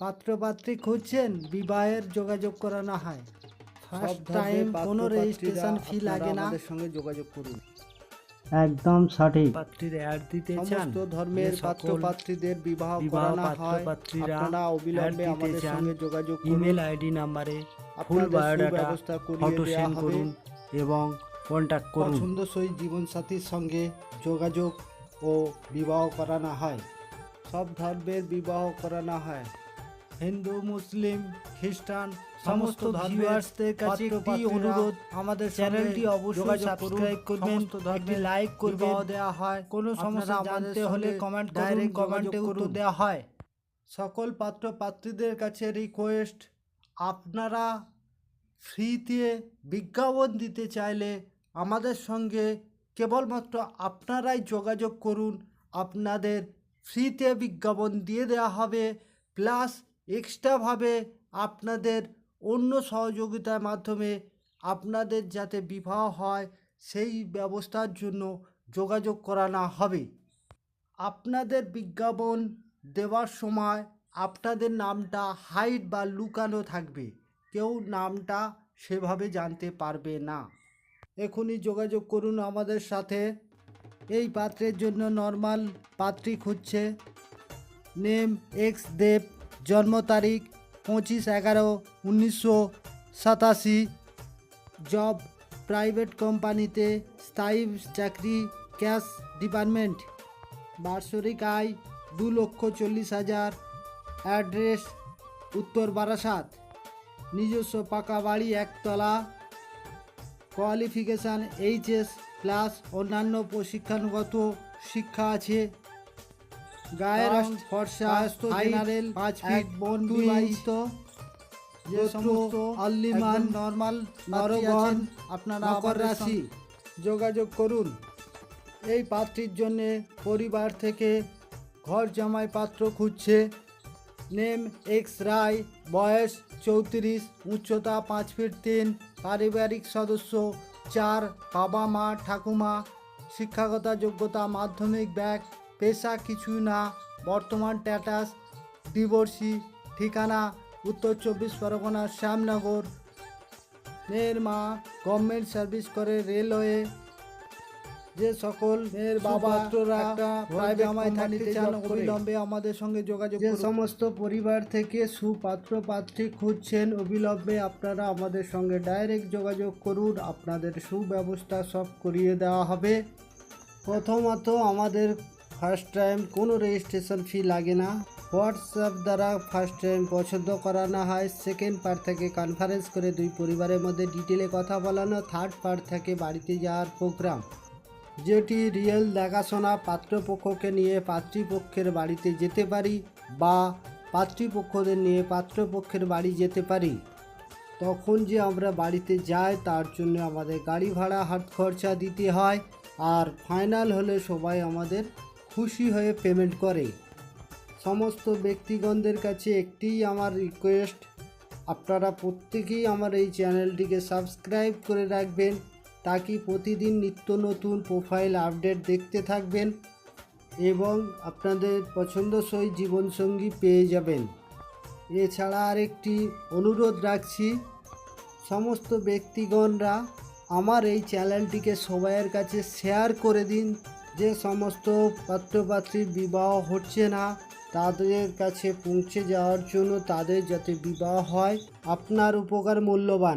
পাত্রপাত্রী খুঁজছেন, বিবাহের যোগাযোগ করানো হয়। ফার্স্ট টাইম কোনো রেজিস্ট্রেশন ফি লাগে না। আমাদের সঙ্গে যোগাযোগ করুন। একদম সঠিক। পাত্রীর অ্যাড দিতে চান, সমস্ত ধর্মের পাত্রপাত্রীদের বিবাহ করানো হয়। আপনারা অবিলম্বে আমাদের সঙ্গে যোগাযোগ করুন। ইমেল আইডি নাম্বারে ফুল আপনাদের বায়োডাটা সুব্যবস্থা করিয়ে ফটো দেওয়া সেন্ড হবে। করুন এবং কন্ট্যাক্ট করুন। পছন্দসই জীবনসাথীর সঙ্গে যোগাযোগ ও বিবাহ করানো হয়। সব ধর্মের বিবাহ করানো হয়। হিন্দু, মুসলিম, খ্রিস্টান সমস্ত ভিউয়ার্সদের কাছে একটি অনুরোধ, আমাদের চ্যানেলটি অবশ্যই সাবস্ক্রাইব করবেন, একটি লাইক করবেন। দেওয়া হয় কোনো সমস্যা জানতে হলে কমেন্ট করুন, কমেন্টে উত্তর দেওয়া হয়। সকল পাত্রপাত্রীদের কাছে রিকোয়েস্ট, আপনারা ফ্রিতে বিজ্ঞাপন দিতে চাইলে আমাদের সঙ্গে কেবলমাত্র আপনারাই যোগাযোগ করুন। আপনাদের ফ্রিতে বিজ্ঞাপন দিয়ে দেওয়া হবে, প্লাস এক্সট্রাভাবে আপনাদের অন্য সহযোগিতার মাধ্যমে আপনাদের যাতে বিবাহ হয় সেই ব্যবস্থার জন্য যোগাযোগ করানো হবে। আপনাদের বিজ্ঞাপন দেওয়ার সময় আপনাদের নামটা হাইড বা লুকানো থাকবে, কেউ নামটা সেভাবে জানতে পারবে না। এখনই যোগাযোগ করুন আমাদের সাথে। এই পাত্রের জন্য নর্মাল পাত্রী খুঁজছে। নেম এক্স দেব, জন্ম তারিখ 25/11/1987, জব প্রাইভেট কোম্পানিতে, স্থায়ী চাকরি, ক্যাশ ডিপার্টমেন্ট, বার্ষিক আয় 2,40,000, অ্যাড্রেস উত্তর বারাসাত, নিজস্ব পাকা বাড়ি একতলা, কোয়ালিফিকেশান HS প্লাস অন্যান্য প্রশিক্ষণগত শিক্ষা আছে, গায়ের রং ফর্সা, জেনারেল 5 ফিট, বন বিবাহিত, যে সমস্ত আল্লিমান নর্মাল নরগণ আপনারা মকর রাশি যোগাযোগ করুন। এই পাত্রীর জন্যে পরিবার থেকে ঘর জামাই পাত্র খুঁজছে। নেম এক্স রায়, বয়স 34, উচ্চতা 5 ফিট 3, পারিবারিক সদস্য 4, বাবা মা ঠাকুমা, শিক্ষাগত যোগ্যতা মাধ্যমিক ব্যাক, পেশা কিছু না, বর্তমান স্ট্যাটাস ডিভোর্সি, ঠিকানা উত্তর 24 পরগনা শ্যামনগর। মেয়ের মা গভর্নমেন্ট সার্ভিস করে রেলওয়ে। যে সকল মেয়ের বাবা একটা প্রাইভেট জামাই থাকতে চান অবিলম্বে আমাদের সঙ্গে যোগাযোগ করুন। যে সমস্ত পরিবার থেকে সুপাত্র পাত্রী খুঁজছেন অবিলম্বে আপনারা আমাদের সঙ্গে ডাইরেক্ট যোগাযোগ করুন, আপনাদের সুব্যবস্থা সব করিয়ে দেওয়া হবে। প্রথমত আমাদের ফার্স্ট টাইম কোনো রেজিস্ট্রেশন ফি লাগে না। হোয়াটসঅ্যাপ দ্বারা ফার্স্ট টাইম পছন্দ করানো হয়। সেকেন্ড পার্ট থেকে কনফারেন্স করে দুই পরিবারের মধ্যে ডিটেলে কথা বলানো। থার্ড পার্ট থেকে বাড়িতে যাওয়ার প্রোগ্রাম, যেটি রিয়েল দেখাশোনা। পাত্রপক্ষকে নিয়ে পাত্রীপক্ষের বাড়িতে যেতে পারি বা পাত্রীপক্ষদের নিয়ে পাত্রপক্ষের বাড়ি যেতে পারি। তখন যে আমরা বাড়িতে যাই তার জন্য আমাদের গাড়ি ভাড়া হাত খরচা দিতে হয়, আর ফাইনাল হলে সবাই আমাদের খুশি হয়ে পেমেন্ট করে। সমস্ত ব্যক্তিগণদের কাছে একটিই আমার রিকোয়েস্ট, আপনারা প্রত্যেকেই আমার এই চ্যানেলটিকে সাবস্ক্রাইব করে রাখবেন, তাকি প্রতিদিন নিত্য নতুন প্রোফাইল আপডেট দেখতে থাকবেন এবং আপনাদের পছন্দসই জীবনসঙ্গী পেয়ে যাবেন। এছাড়া আরেকটি অনুরোধ রাখছি, সমস্ত ব্যক্তিগণরা আমার এই চ্যানেলটিকে সবাইয়ের কাছে শেয়ার করে দিন। যে সমস্ত পাত্রপাত্রীর বিবাহ হচ্ছে না তাদের কাছে পৌঁছে যাওয়ার জন্য, তাদের যাতে বিবাহ হয়। আপনার উপকার মূল্যবান।